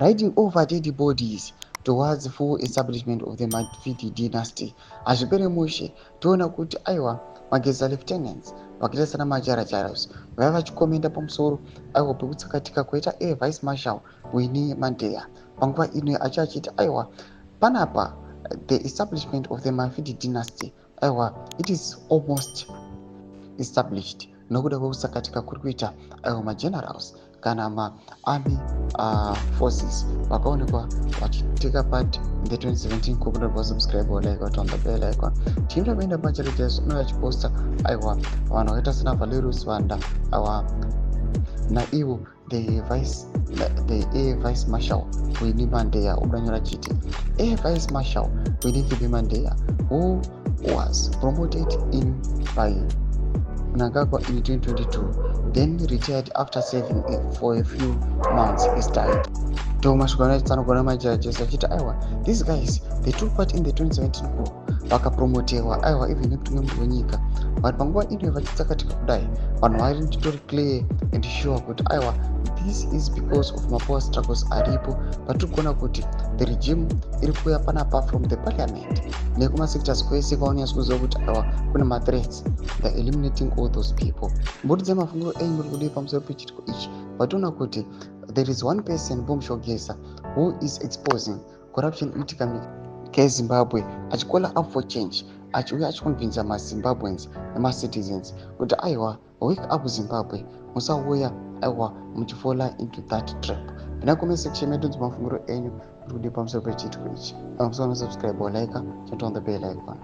riding over dead bodies towards full establishment of the Mafidi dynasty. Hazvipere mushe toona kuti aiwa mageza lieutenants vakaita sana majara jaras vaiva vachikomenda pamusoro aiwa pekutsakatika kwaita vice marshal Winnie Mandela panguva ino achiti aiwa panapa the establishment of the Mafidi dynasty aiwa it is almost established nokuda kwekusakatika kuri kuita aiwa magenerals kana maarmy forces vakaonekwa vachiteka part in the 2017 coconut was subscribe or like on the bell icon team taenda pacharitas unoda chiposta aiwa vanhu vakaita sana Valerus Vanda aiwa naivo the air vice marshal Winnie Mandela ubanyora chiti air vice marshal Winnie Mandela who was promoted in by Mnangagwa in 2022, then retired after serving for a few months. He died. These guys, they took part in the 2017 coup. Vakapromotewa aiwa even nemutumwe mndu wenyika vanhu panguva ino vachitsakatika kudai vanhu vari nditori clear and sure kuti aiwa this is because of mapower struggles aripo patiri kuona kuti the regime iri kuuya panapa from the parliament nekumasectors kwese kwaonyaso kuziva kuti aiwa kune mathreats they're eliminating all those people. Mbudzi mafungiro enyu muri kudii pamusoro pechitiko ichi pationa kuti there is one person Bomushogesa who is exposing corruption inoitika keZimbabwe achikola up for change achiuya achiconvinza maZimbabweans nemacitizens kuti aiwa wake up Zimbabwe musauya aiwa muchifola into that trap. Pina comment section medu mafungiro enyu muri kudii pamusoro pechitiko ichi. Pamusoro subscribe or like, turn on the bell icon.